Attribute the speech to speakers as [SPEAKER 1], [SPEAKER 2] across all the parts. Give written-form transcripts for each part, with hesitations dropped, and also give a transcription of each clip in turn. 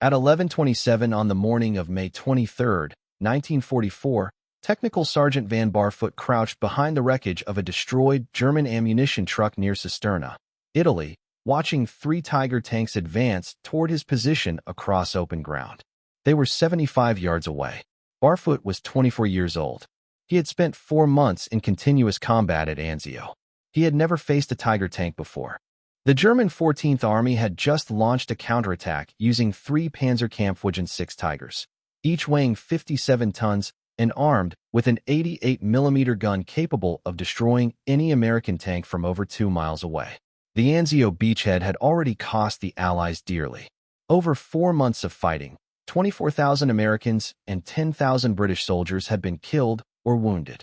[SPEAKER 1] At 11:27 on the morning of May 23, 1944, Technical Sergeant Van Barfoot crouched behind the wreckage of a destroyed German ammunition truck near Cisterna, Italy, watching 3 Tiger tanks advance toward his position across open ground. They were 75 yards away. Barfoot was 24 years old. He had spent 4 months in continuous combat at Anzio. He had never faced a Tiger tank before. The German 14th Army had just launched a counterattack using 3 Panzerkampfwagen 6 Tigers, each weighing 57 tons and armed with an 88mm gun capable of destroying any American tank from over 2 miles away. The Anzio beachhead had already cost the Allies dearly. Over 4 months of fighting, 24,000 Americans and 10,000 British soldiers had been killed or wounded.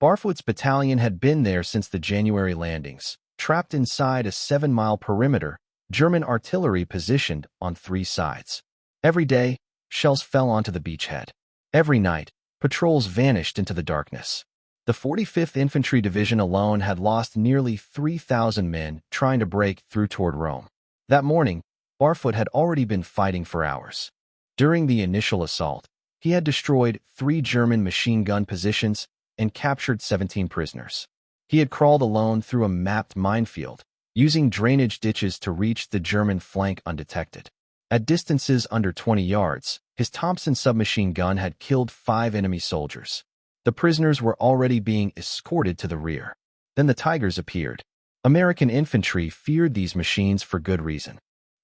[SPEAKER 1] Barfoot's battalion had been there since the January landings, trapped inside a 7-mile perimeter, German artillery positioned on 3 sides. Every day, shells fell onto the beachhead. Every night, patrols vanished into the darkness. The 45th Infantry Division alone had lost nearly 3,000 men trying to break through toward Rome. That morning, Barfoot had already been fighting for hours. During the initial assault, he had destroyed 3 German machine gun positions and captured 17 prisoners. He had crawled alone through a mapped minefield, using drainage ditches to reach the German flank undetected. At distances under 20 yards, his Thompson submachine gun had killed 5 enemy soldiers. The prisoners were already being escorted to the rear. Then the Tigers appeared. American infantry feared these machines for good reason.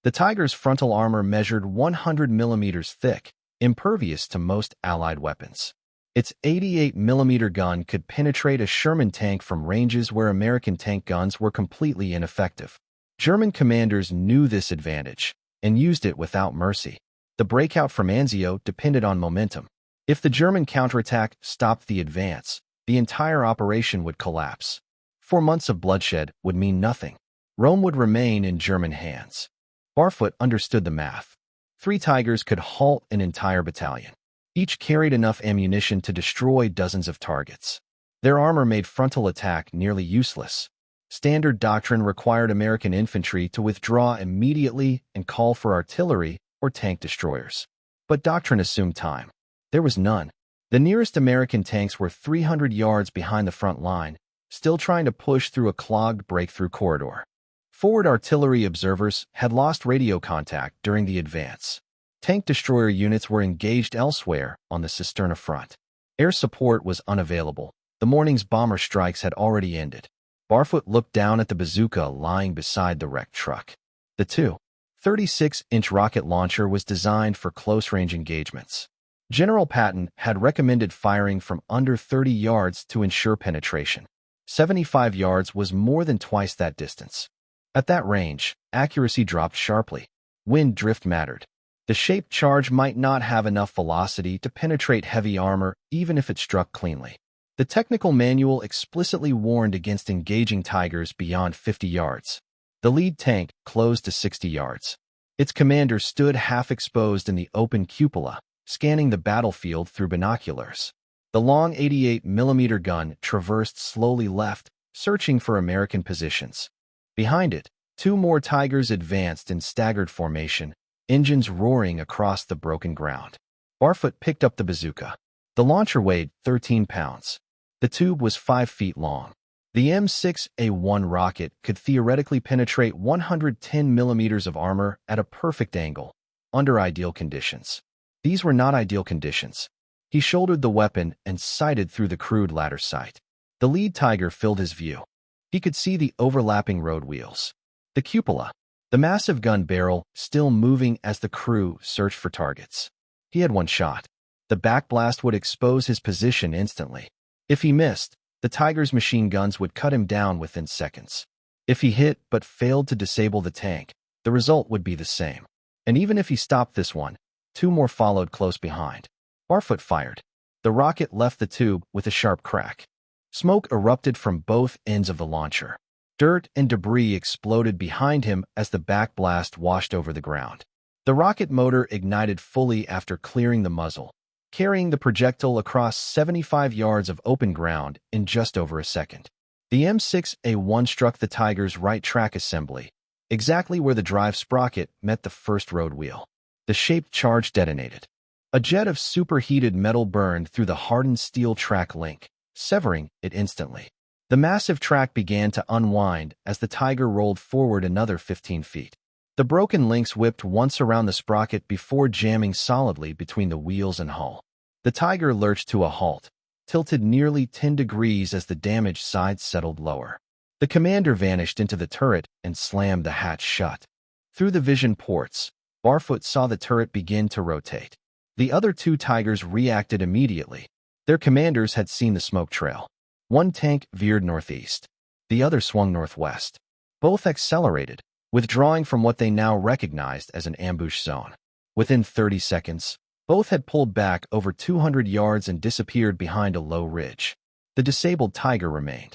[SPEAKER 1] The Tiger's frontal armor measured 100 millimeters thick, impervious to most Allied weapons. Its 88mm gun could penetrate a Sherman tank from ranges where American tank guns were completely ineffective. German commanders knew this advantage and used it without mercy. The breakout from Anzio depended on momentum. If the German counterattack stopped the advance, the entire operation would collapse. 4 months of bloodshed would mean nothing. Rome would remain in German hands. Barfoot understood the math. 3 Tigers could halt an entire battalion. Each carried enough ammunition to destroy dozens of targets. Their armor made frontal attack nearly useless. Standard doctrine required American infantry to withdraw immediately and call for artillery or tank destroyers. But doctrine assumed time. There was none. The nearest American tanks were 300 yards behind the front line, still trying to push through a clogged breakthrough corridor. Forward artillery observers had lost radio contact during the advance. Tank destroyer units were engaged elsewhere on the Cisterna front. Air support was unavailable. The morning's bomber strikes had already ended. Barfoot looked down at the bazooka lying beside the wrecked truck. The 2.36-inch rocket launcher was designed for close-range engagements. General Patton had recommended firing from under 30 yards to ensure penetration. 75 yards was more than twice that distance. At that range, accuracy dropped sharply. Wind drift mattered. The shaped charge might not have enough velocity to penetrate heavy armor even if it struck cleanly. The technical manual explicitly warned against engaging Tigers beyond 50 yards. The lead tank closed to 60 yards. Its commander stood half-exposed in the open cupola, scanning the battlefield through binoculars. The long 88mm gun traversed slowly left, searching for American positions. Behind it, 2 more Tigers advanced in staggered formation, engines roaring across the broken ground. Barfoot picked up the bazooka. The launcher weighed 13 pounds. The tube was 5 feet long. The M6A1 rocket could theoretically penetrate 110 millimeters of armor at a perfect angle, under ideal conditions. These were not ideal conditions. He shouldered the weapon and sighted through the crude ladder sight. The lead Tiger filled his view. He could see the overlapping road wheels. The cupola. The massive gun barrel still moving as the crew searched for targets. He had 1 shot. The backblast would expose his position instantly. If he missed, the Tiger's machine guns would cut him down within seconds. If he hit but failed to disable the tank, the result would be the same. And even if he stopped this one, 2 more followed close behind. Barfoot fired. The rocket left the tube with a sharp crack. Smoke erupted from both ends of the launcher. Dirt and debris exploded behind him as the backblast washed over the ground. The rocket motor ignited fully after clearing the muzzle, carrying the projectile across 75 yards of open ground in just over a second. The M6A1 struck the Tiger's right track assembly, exactly where the drive sprocket met the first road wheel. The shaped charge detonated. A jet of superheated metal burned through the hardened steel track link, severing it instantly. The massive track began to unwind as the Tiger rolled forward another 15 feet. The broken links whipped once around the sprocket before jamming solidly between the wheels and hull. The Tiger lurched to a halt, tilted nearly 10 degrees as the damaged side settled lower. The commander vanished into the turret and slammed the hatch shut. Through the vision ports, Barfoot saw the turret begin to rotate. The other two Tigers reacted immediately. Their commanders had seen the smoke trail. One tank veered northeast. The other swung northwest. Both accelerated, withdrawing from what they now recognized as an ambush zone. Within 30 seconds, both had pulled back over 200 yards and disappeared behind a low ridge. The disabled Tiger remained.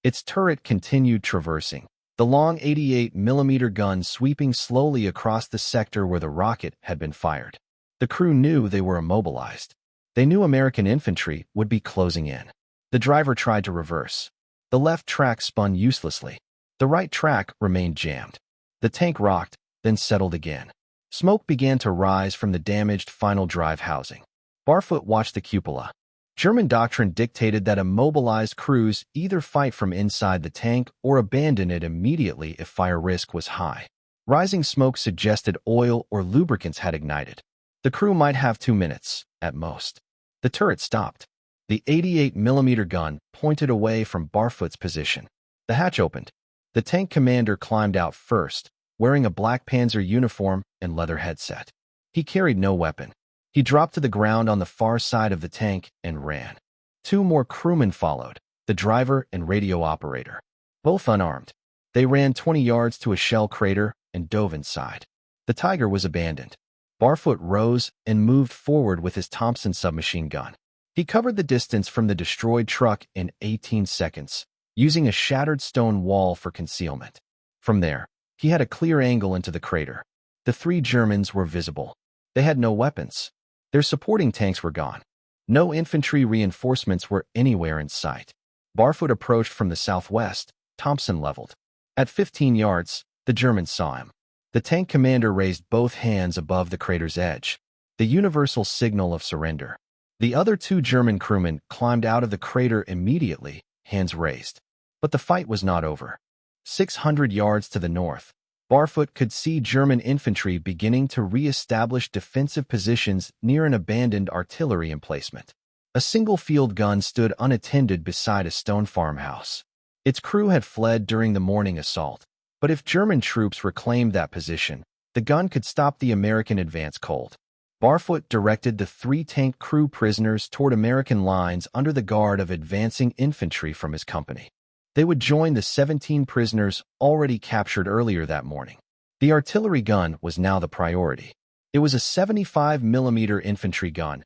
[SPEAKER 1] Its turret continued traversing, the long 88mm gun sweeping slowly across the sector where the rocket had been fired. The crew knew they were immobilized. They knew American infantry would be closing in. The driver tried to reverse. The left track spun uselessly. The right track remained jammed. The tank rocked, then settled again. Smoke began to rise from the damaged final drive housing. Barfoot watched the cupola. German doctrine dictated that immobilized crews either fight from inside the tank or abandon it immediately if fire risk was high. Rising smoke suggested oil or lubricants had ignited. The crew might have 2 minutes, at most. The turret stopped. The 88mm gun pointed away from Barfoot's position. The hatch opened. The tank commander climbed out first, wearing a black Panzer uniform and leather headset. He carried no weapon. He dropped to the ground on the far side of the tank and ran. 2 more crewmen followed, the driver and radio operator. Both unarmed. They ran 20 yards to a shell crater and dove inside. The Tiger was abandoned. Barfoot rose and moved forward with his Thompson submachine gun. He covered the distance from the destroyed truck in 18 seconds, using a shattered stone wall for concealment. From there, he had a clear angle into the crater. The 3 Germans were visible. They had no weapons. Their supporting tanks were gone. No infantry reinforcements were anywhere in sight. Barfoot approached from the southwest, Thompson leveled. At 15 yards, the Germans saw him. The tank commander raised both hands above the crater's edge, the universal signal of surrender. The other 2 German crewmen climbed out of the crater immediately, hands raised. But the fight was not over. 600 yards to the north, Barfoot could see German infantry beginning to re-establish defensive positions near an abandoned artillery emplacement. A single field gun stood unattended beside a stone farmhouse. Its crew had fled during the morning assault, but if German troops reclaimed that position, the gun could stop the American advance cold. Barfoot directed the 3 tank crew prisoners toward American lines under the guard of advancing infantry from his company. They would join the 17 prisoners already captured earlier that morning. The artillery gun was now the priority. It was a 75mm infantry gun,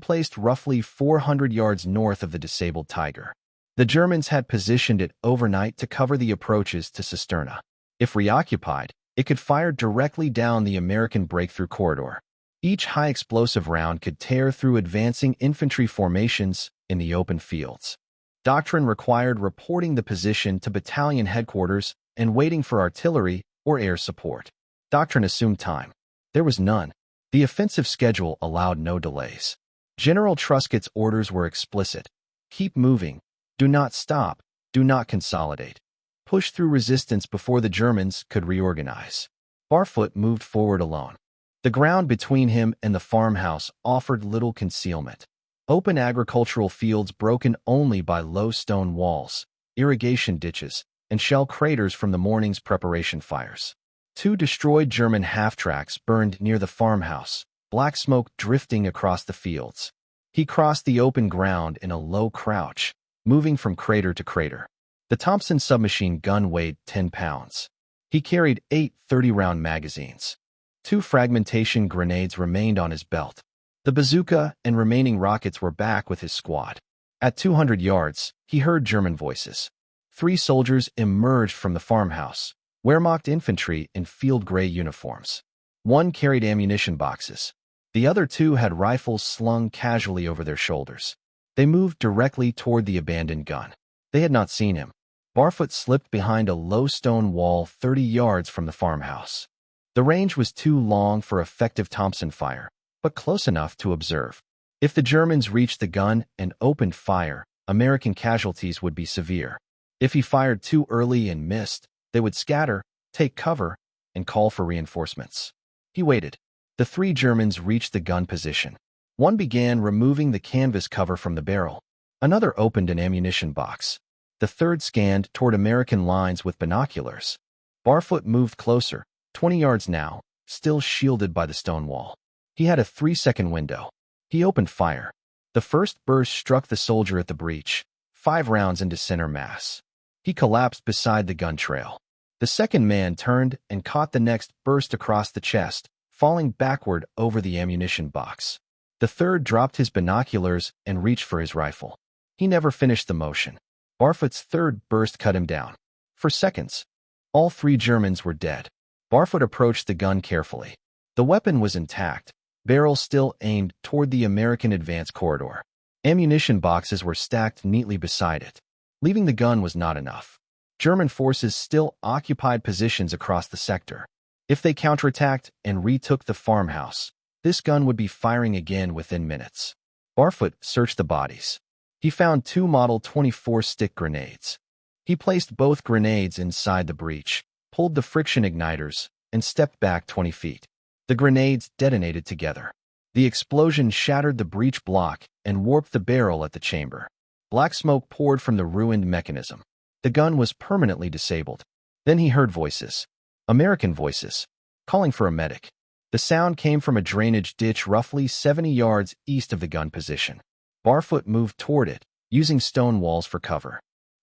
[SPEAKER 1] placed roughly 400 yards north of the disabled Tiger. The Germans had positioned it overnight to cover the approaches to Cisterna. If reoccupied, it could fire directly down the American breakthrough corridor. Each high-explosive round could tear through advancing infantry formations in the open fields. Doctrine required reporting the position to battalion headquarters and waiting for artillery or air support. Doctrine assumed time. There was none. The offensive schedule allowed no delays. General Truscott's orders were explicit. Keep moving. Do not stop. Do not consolidate. Push through resistance before the Germans could reorganize. Barfoot moved forward alone. The ground between him and the farmhouse offered little concealment. Open agricultural fields broken only by low stone walls, irrigation ditches, and shell craters from the morning's preparation fires. 2 destroyed German half-tracks burned near the farmhouse, black smoke drifting across the fields. He crossed the open ground in a low crouch, moving from crater to crater. The Thompson submachine gun weighed 10 pounds. He carried 8 30-round magazines. 2 fragmentation grenades remained on his belt. The bazooka and remaining rockets were back with his squad. At 200 yards, he heard German voices. 3 soldiers emerged from the farmhouse, Wehrmacht infantry in field gray uniforms. One carried ammunition boxes. The other 2 had rifles slung casually over their shoulders. They moved directly toward the abandoned gun. They had not seen him. Barfoot slipped behind a low stone wall 30 yards from the farmhouse. The range was too long for effective Thompson fire, but close enough to observe. If the Germans reached the gun and opened fire, American casualties would be severe. If he fired too early and missed, they would scatter, take cover, and call for reinforcements. He waited. The 3 Germans reached the gun position. One began removing the canvas cover from the barrel. Another opened an ammunition box. The third scanned toward American lines with binoculars. Barfoot moved closer, 20 yards now, still shielded by the stone wall. He had a 3-second window. He opened fire. The first burst struck the soldier at the breech, 5 rounds into center mass. He collapsed beside the gun trail. The second man turned and caught the next burst across the chest, falling backward over the ammunition box. The third dropped his binoculars and reached for his rifle. He never finished the motion. Barfoot's third burst cut him down. For seconds, all 3 Germans were dead. Barfoot approached the gun carefully. The weapon was intact, barrel still aimed toward the American advance corridor. Ammunition boxes were stacked neatly beside it. Leaving the gun was not enough. German forces still occupied positions across the sector. If they counterattacked and retook the farmhouse, this gun would be firing again within minutes. Barfoot searched the bodies. He found 2 Model 24-stick grenades. He placed both grenades inside the breech, pulled the friction igniters, and stepped back 20 feet. The grenades detonated together. The explosion shattered the breech block and warped the barrel at the chamber. Black smoke poured from the ruined mechanism. The gun was permanently disabled. Then he heard voices. American voices, calling for a medic. The sound came from a drainage ditch roughly 70 yards east of the gun position. Barfoot moved toward it, using stone walls for cover.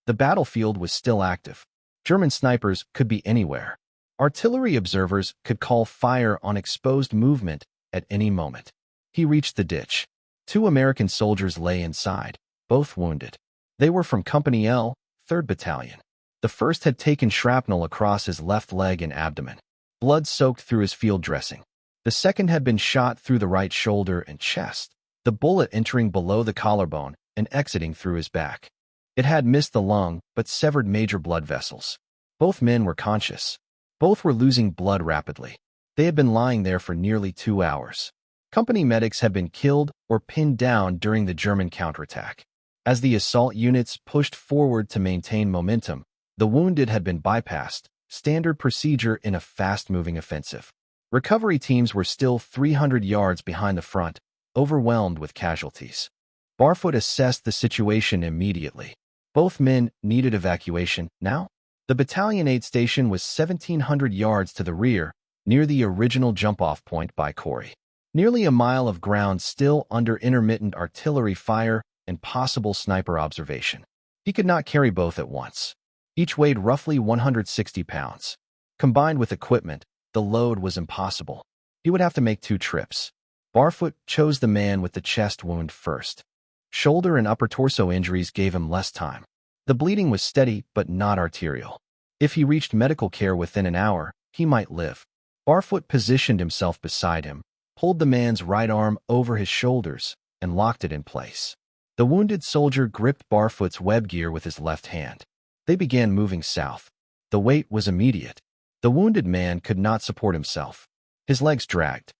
[SPEAKER 1] The battlefield was still active. German snipers could be anywhere. Artillery observers could call fire on exposed movement at any moment. He reached the ditch. 2 American soldiers lay inside, both wounded. They were from Company L, 3rd Battalion. The first had taken shrapnel across his left leg and abdomen. Blood soaked through his field dressing. The second had been shot through the right shoulder and chest, the bullet entering below the collarbone and exiting through his back. It had missed the lung, but severed major blood vessels. Both men were conscious. Both were losing blood rapidly. They had been lying there for nearly 2 hours. Company medics had been killed or pinned down during the German counterattack. As the assault units pushed forward to maintain momentum, the wounded had been bypassed, standard procedure in a fast-moving offensive. Recovery teams were still 300 yards behind the front, overwhelmed with casualties. Barfoot assessed the situation immediately. Both men needed evacuation now. The battalion aid station was 1,700 yards to the rear, near the original jump-off point by Corey. Nearly a mile of ground still under intermittent artillery fire and possible sniper observation. He could not carry both at once. Each weighed roughly 160 pounds. Combined with equipment, the load was impossible. He would have to make 2 trips. Barfoot chose the man with the chest wound first. Shoulder and upper torso injuries gave him less time. The bleeding was steady but not arterial. If he reached medical care within an hour, he might live. Barfoot positioned himself beside him, pulled the man's right arm over his shoulders, and locked it in place. The wounded soldier gripped Barfoot's web gear with his left hand. They began moving south. The weight was immediate. The wounded man could not support himself. His legs dragged.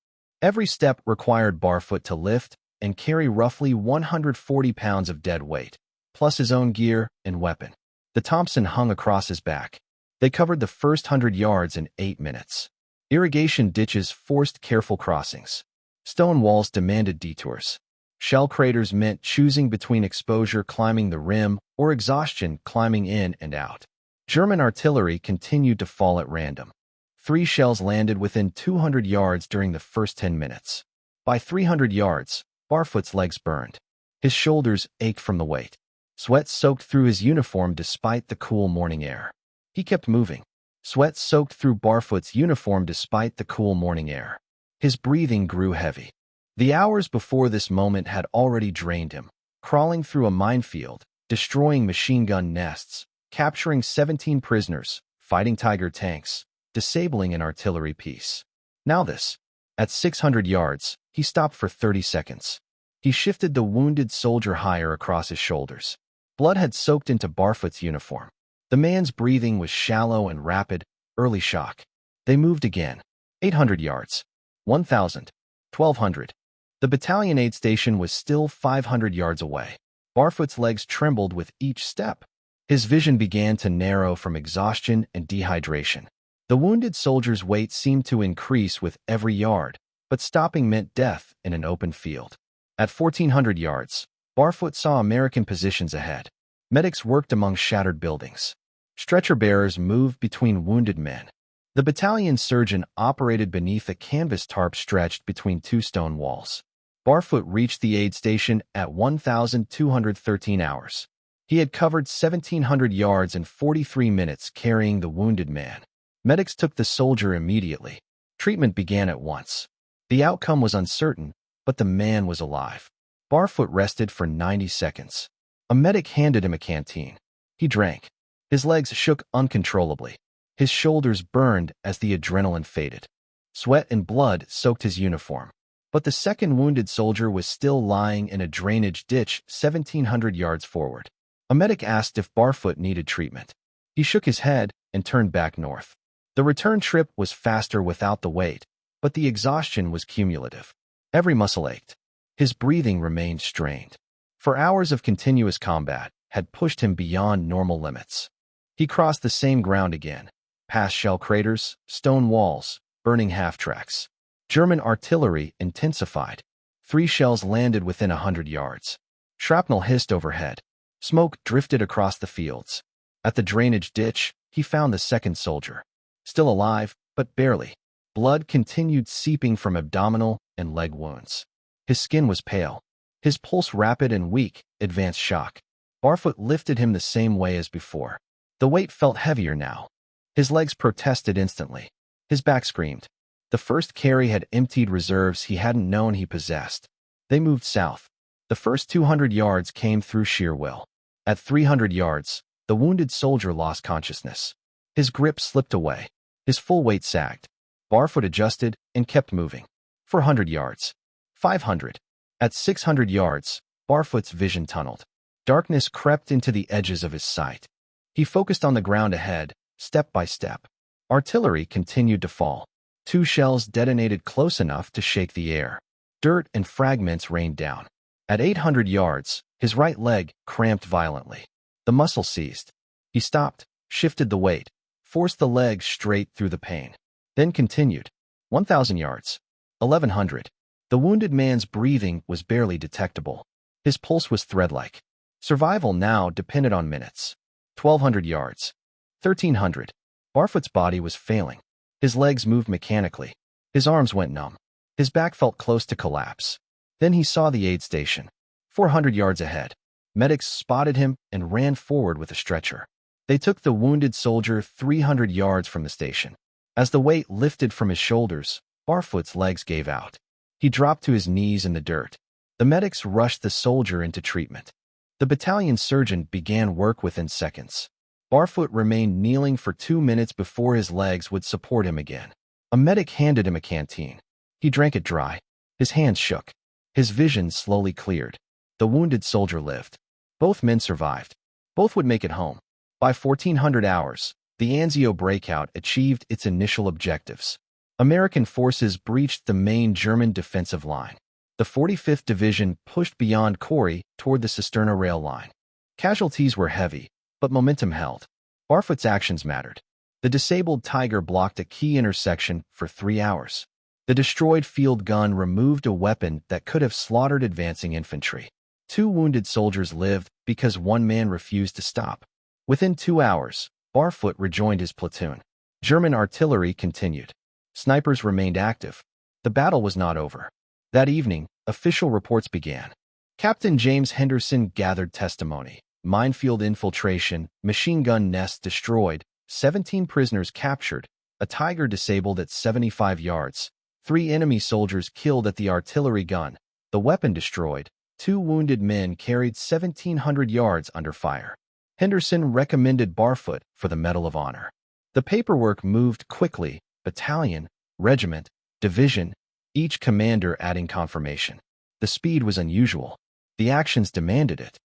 [SPEAKER 1] Every step required Barfoot to lift and carry roughly 140 pounds of dead weight, plus his own gear and weapon. The Thompson hung across his back. They covered the first 100 yards in 8 minutes. Irrigation ditches forced careful crossings. Stone walls demanded detours. Shell craters meant choosing between exposure climbing the rim or exhaustion climbing in and out. German artillery continued to fall at random. 3 shells landed within 200 yards during the first 10 minutes. By 300 yards, Barfoot's legs burned. His shoulders ached from the weight. Sweat soaked through his uniform despite the cool morning air. He kept moving. Sweat soaked through Barfoot's uniform despite the cool morning air. His breathing grew heavy. The hours before this moment had already drained him, crawling through a minefield, destroying machine gun nests, capturing 17 prisoners, fighting Tiger tanks, disabling an artillery piece. Now this. At 600 yards, he stopped for 30 seconds. He shifted the wounded soldier higher across his shoulders. Blood had soaked into Barfoot's uniform. The man's breathing was shallow and rapid, early shock. They moved again. 800 yards. 1,000. 1,200. The battalion aid station was still 500 yards away. Barfoot's legs trembled with each step. His vision began to narrow from exhaustion and dehydration. The wounded soldier's weight seemed to increase with every yard, but stopping meant death in an open field. At 1,400 yards, Barfoot saw American positions ahead. Medics worked among shattered buildings. Stretcher bearers moved between wounded men. The battalion surgeon operated beneath a canvas tarp stretched between two stone walls. Barfoot reached the aid station at 1,213 hours. He had covered 1,700 yards in 43 minutes carrying the wounded man. Medics took the soldier immediately. Treatment began at once. The outcome was uncertain, but the man was alive. Barfoot rested for 90 seconds. A medic handed him a canteen. He drank. His legs shook uncontrollably. His shoulders burned as the adrenaline faded. Sweat and blood soaked his uniform. But the second wounded soldier was still lying in a drainage ditch 1,700 yards forward. A medic asked if Barfoot needed treatment. He shook his head and turned back north. The return trip was faster without the weight, but the exhaustion was cumulative. Every muscle ached. His breathing remained strained. For hours of continuous combat had pushed him beyond normal limits. He crossed the same ground again, past shell craters, stone walls, burning half-tracks. German artillery intensified. 3 shells landed within 100 yards. Shrapnel hissed overhead. Smoke drifted across the fields. At the drainage ditch, he found the second soldier. Still alive, but barely. Blood continued seeping from abdominal and leg wounds. His skin was pale. His pulse rapid and weak, advanced shock. Barfoot lifted him the same way as before. The weight felt heavier now. His legs protested instantly. His back screamed. The first carry had emptied reserves he hadn't known he possessed. They moved south. The first 200 yards came through sheer will. At 300 yards, the wounded soldier lost consciousness. His grip slipped away. His full weight sagged. Barfoot adjusted and kept moving. 400 yards. 500. At 600 yards, Barfoot's vision tunneled. Darkness crept into the edges of his sight. He focused on the ground ahead, step by step. Artillery continued to fall. 2 shells detonated close enough to shake the air. Dirt and fragments rained down. At 800 yards, his right leg cramped violently. The muscle seized. He stopped, shifted the weight, forced the leg straight through the pain. Then continued. 1,000 yards. 1,100. The wounded man's breathing was barely detectable. His pulse was thread-like. Survival now depended on minutes. 1,200 yards. 1,300. Barfoot's body was failing. His legs moved mechanically. His arms went numb. His back felt close to collapse. Then he saw the aid station. 400 yards ahead. Medics spotted him and ran forward with a stretcher. They took the wounded soldier 300 yards from the station. As the weight lifted from his shoulders, Barfoot's legs gave out. He dropped to his knees in the dirt. The medics rushed the soldier into treatment. The battalion surgeon began work within seconds. Barfoot remained kneeling for 2 minutes before his legs would support him again. A medic handed him a canteen. He drank it dry. His hands shook. His vision slowly cleared. The wounded soldier lived. Both men survived. Both would make it home. By 1,400 hours, the Anzio breakout achieved its initial objectives. American forces breached the main German defensive line. The 45th Division pushed beyond Corey toward the Cisterna rail line. Casualties were heavy, but momentum held. Barfoot's actions mattered. The disabled Tiger blocked a key intersection for 3 hours. The destroyed field gun removed a weapon that could have slaughtered advancing infantry. 2 wounded soldiers lived because 1 man refused to stop. Within 2 hours, Barfoot rejoined his platoon. German artillery continued. Snipers remained active. The battle was not over. That evening, official reports began. Captain James Henderson gathered testimony. Minefield infiltration, machine gun nest destroyed, 17 prisoners captured, a Tiger disabled at 75 yards, 3 enemy soldiers killed at the artillery gun, the weapon destroyed, 2 wounded men carried 1,700 yards under fire. Henderson recommended Barfoot for the Medal of Honor. The paperwork moved quickly, battalion, regiment, division, each commander adding confirmation. The speed was unusual. The actions demanded it.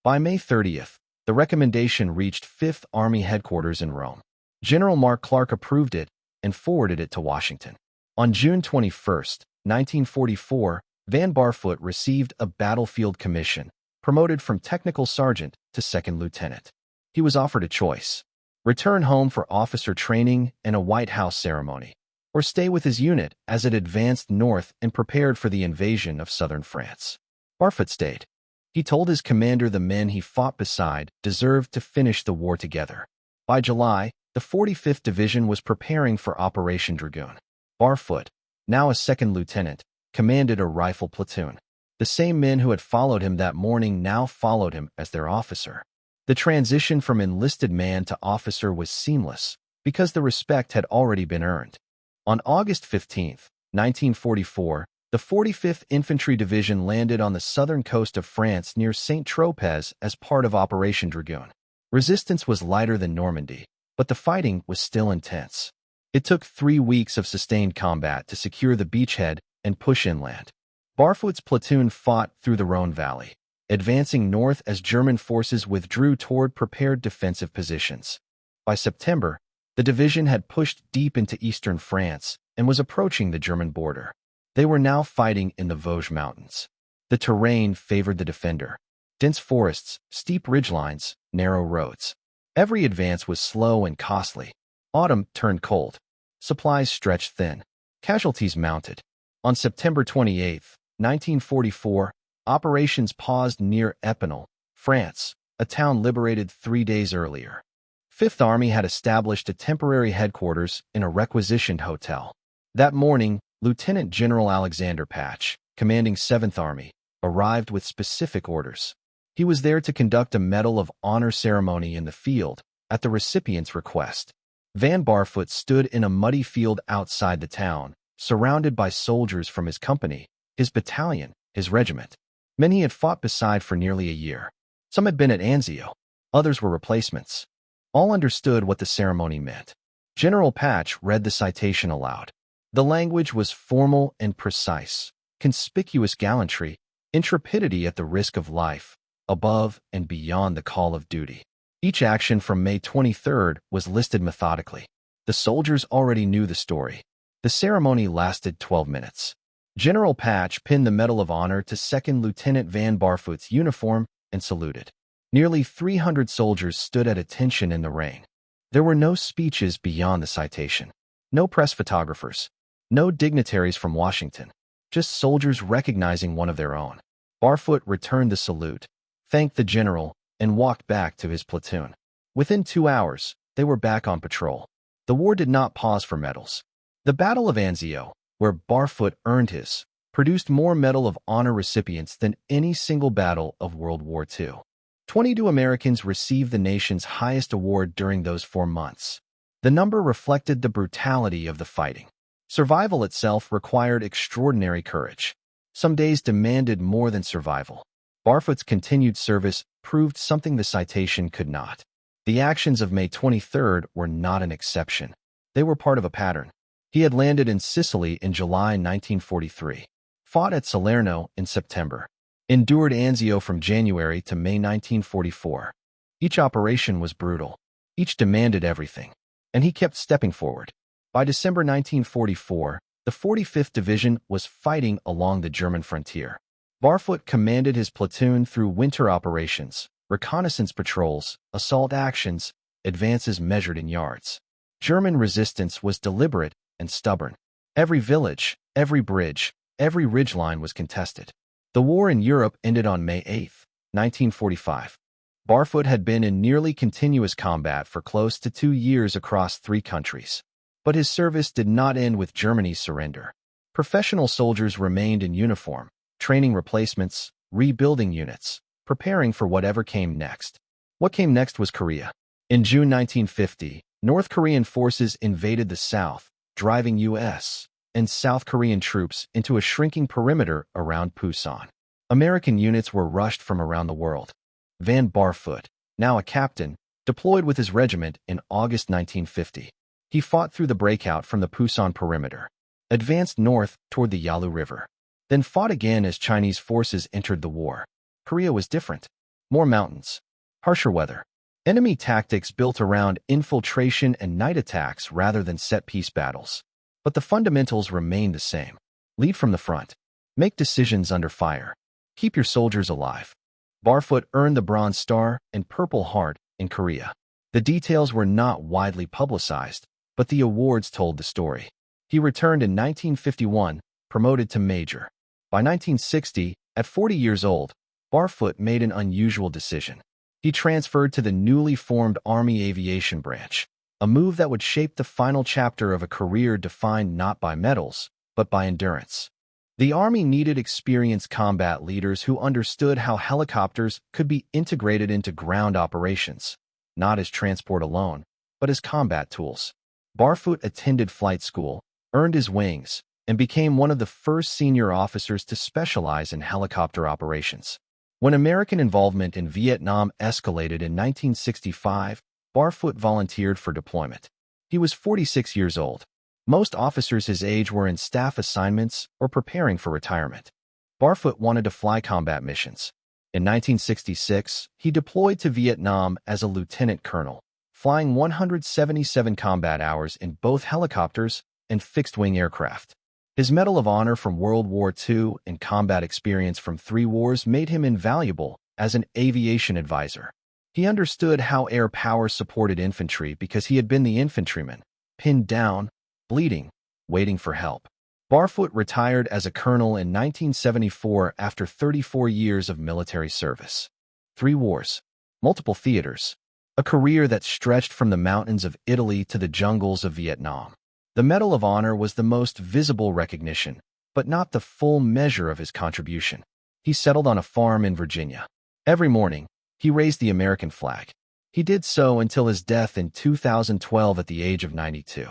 [SPEAKER 1] By May 30th, the recommendation reached 5th Army headquarters in Rome. General Mark Clark approved it and forwarded it to Washington. On June 21, 1944, Van Barfoot received a battlefield commission, promoted from technical sergeant to second lieutenant. He was offered a choice: return home for officer training and a White House ceremony, or stay with his unit as it advanced north and prepared for the invasion of southern France. Barfoot stayed. He told his commander the men he fought beside deserved to finish the war together. By July, the 45th Division was preparing for Operation Dragoon. Barfoot, now a second lieutenant, commanded a rifle platoon. The same men who had followed him that morning now followed him as their officer. The transition from enlisted man to officer was seamless because the respect had already been earned. On August 15, 1944, the 45th Infantry Division landed on the southern coast of France near Saint-Tropez as part of Operation Dragoon. Resistance was lighter than Normandy, but the fighting was still intense. It took 3 weeks of sustained combat to secure the beachhead and push inland. Barfoot's platoon fought through the Rhone Valley, advancing north as German forces withdrew toward prepared defensive positions. By September, the division had pushed deep into eastern France and was approaching the German border. They were now fighting in the Vosges Mountains. The terrain favored the defender: dense forests, steep ridgelines, narrow roads. Every advance was slow and costly. Autumn turned cold. Supplies stretched thin. Casualties mounted. On September 28, 1944, operations paused near Epinal, France, a town liberated 3 days earlier. Fifth Army had established a temporary headquarters in a requisitioned hotel. That morning, Lieutenant General Alexander Patch, commanding 7th Army, arrived with specific orders. He was there to conduct a Medal of Honor ceremony in the field, at the recipient's request. Van Barfoot stood in a muddy field outside the town, surrounded by soldiers from his company, his battalion, his regiment. Men he had fought beside for nearly a year. Some had been at Anzio. Others were replacements. All understood what the ceremony meant. General Patch read the citation aloud. The language was formal and precise: conspicuous gallantry, intrepidity at the risk of life, above and beyond the call of duty. Each action from May 23rd was listed methodically. The soldiers already knew the story. The ceremony lasted 12 minutes. General Patch pinned the Medal of Honor to 2nd Lieutenant Van Barfoot's uniform and saluted. Nearly 300 soldiers stood at attention in the rain. There were no speeches beyond the citation. No press photographers. No dignitaries from Washington. Just soldiers recognizing one of their own. Barfoot returned the salute, thanked the general, and walked back to his platoon. Within 2 hours, they were back on patrol. The war did not pause for medals. The Battle of Anzio, where Barfoot earned his, produced more Medal of Honor recipients than any single battle of World War II. 22 Americans received the nation's highest award during those 4 months. The number reflected the brutality of the fighting. Survival itself required extraordinary courage. Some days demanded more than survival. Barfoot's continued service proved something the citation could not. The actions of May 23rd were not an exception. They were part of a pattern. He had landed in Sicily in July 1943, fought at Salerno in September, endured Anzio from January to May 1944. Each operation was brutal. Each demanded everything. And he kept stepping forward. By December 1944, the 45th Division was fighting along the German frontier. Barfoot commanded his platoon through winter operations, reconnaissance patrols, assault actions, advances measured in yards. German resistance was deliberate and stubborn. Every village, every bridge, every ridgeline was contested. The war in Europe ended on May 8, 1945. Barfoot had been in nearly continuous combat for close to 2 years across 3 countries. But his service did not end with Germany's surrender. Professional soldiers remained in uniform, training replacements, rebuilding units, preparing for whatever came next. What came next was Korea. In June 1950, North Korean forces invaded the South, driving U.S. and South Korean troops into a shrinking perimeter around Pusan. American units were rushed from around the world. Van Barfoot, now a captain, deployed with his regiment in August 1950. He fought through the breakout from the Pusan perimeter, advanced north toward the Yalu River, then fought again as Chinese forces entered the war. Korea was different. More mountains, harsher weather. Enemy tactics built around infiltration and night attacks rather than set-piece battles. But the fundamentals remained the same. Lead from the front. Make decisions under fire. Keep your soldiers alive. Barfoot earned the Bronze Star and Purple Heart in Korea. The details were not widely publicized, but the awards told the story. He returned in 1951, promoted to major. By 1960, at 40 years old, Barfoot made an unusual decision. He transferred to the newly formed Army Aviation Branch, a move that would shape the final chapter of a career defined not by medals, but by endurance. The Army needed experienced combat leaders who understood how helicopters could be integrated into ground operations, not as transport alone, but as combat tools. Barfoot attended flight school, earned his wings, and became one of the first senior officers to specialize in helicopter operations. When American involvement in Vietnam escalated in 1965, Barfoot volunteered for deployment. He was 46 years old. Most officers his age were in staff assignments or preparing for retirement. Barfoot wanted to fly combat missions. In 1966, he deployed to Vietnam as a lieutenant colonel, flying 177 combat hours in both helicopters and fixed-wing aircraft. His Medal of Honor from World War II and combat experience from 3 wars made him invaluable as an aviation advisor. He understood how air power supported infantry because he had been the infantryman, pinned down, bleeding, waiting for help. Barfoot retired as a colonel in 1974 after 34 years of military service. 3 wars, multiple theaters, a career that stretched from the mountains of Italy to the jungles of Vietnam. The Medal of Honor was the most visible recognition, but not the full measure of his contribution. He settled on a farm in Virginia. Every morning, he raised the American flag. He did so until his death in 2012 at the age of 92.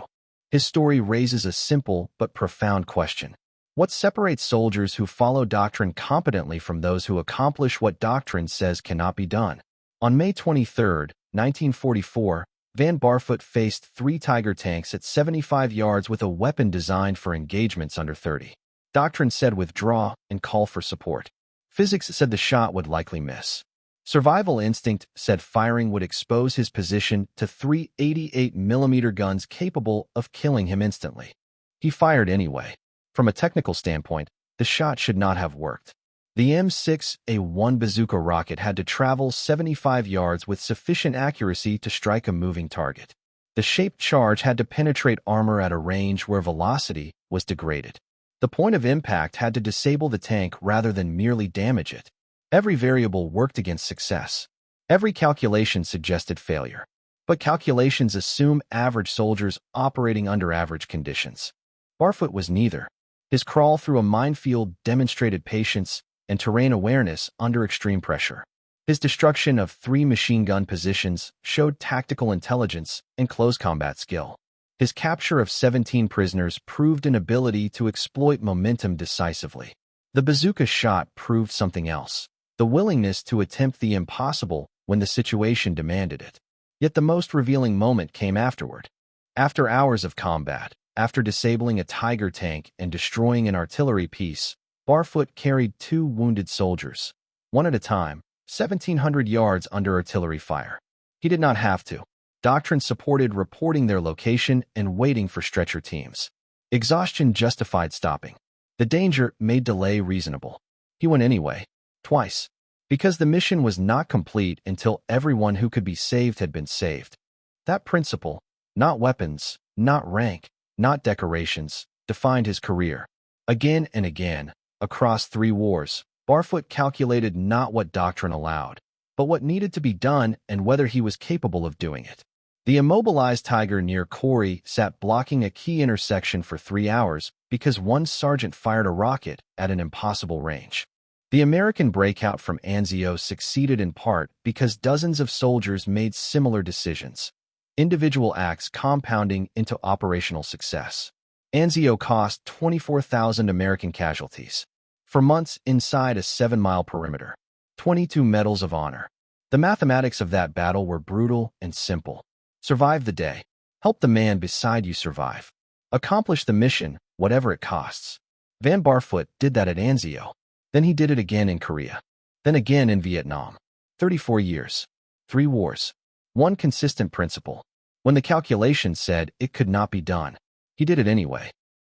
[SPEAKER 1] His story raises a simple but profound question. What separates soldiers who follow doctrine competently from those who accomplish what doctrine says cannot be done? On May 23, 1944, Van Barfoot faced 3 Tiger tanks at 75 yards with a weapon designed for engagements under 30. Doctrine said withdraw and call for support. Physics said the shot would likely miss. Survival instinct said firing would expose his position to 3 88mm guns capable of killing him instantly. He fired anyway. From a technical standpoint, the shot should not have worked. The M6A1 bazooka rocket had to travel 75 yards with sufficient accuracy to strike a moving target. The shaped charge had to penetrate armor at a range where velocity was degraded. The point of impact had to disable the tank rather than merely damage it. Every variable worked against success. Every calculation suggested failure. But calculations assume average soldiers operating under average conditions. Barfoot was neither. His crawl through a minefield demonstrated patience and terrain awareness under extreme pressure. His destruction of 3 machine gun positions showed tactical intelligence and close combat skill. His capture of 17 prisoners proved an ability to exploit momentum decisively. The bazooka shot proved something else, the willingness to attempt the impossible when the situation demanded it. Yet the most revealing moment came afterward. After hours of combat, after disabling a Tiger tank and destroying an artillery piece, Barfoot carried 2 wounded soldiers, one at a time, 1,700 yards under artillery fire. He did not have to. Doctrine supported reporting their location and waiting for stretcher teams. Exhaustion justified stopping. The danger made delay reasonable. He went anyway, twice, because the mission was not complete until everyone who could be saved had been saved. That principle, not weapons, not rank, not decorations, defined his career. Again and again, across 3 wars, Barfoot calculated not what doctrine allowed, but what needed to be done and whether he was capable of doing it. The immobilized Tiger near Corey sat blocking a key intersection for 3 hours because one sergeant fired a rocket at an impossible range. The American breakout from Anzio succeeded in part because dozens of soldiers made similar decisions, individual acts compounding into operational success. Anzio cost 24,000 American casualties. For months inside a 7-mile perimeter. 22 Medals of Honor. The mathematics of that battle were brutal and simple. Survive the day. Help the man beside you survive. Accomplish the mission, whatever it costs. Van Barfoot did that at Anzio. Then he did it again in Korea. Then again in Vietnam. 34 years. 3 wars. One consistent principle. When the calculation said it could not be done, he did it anyway.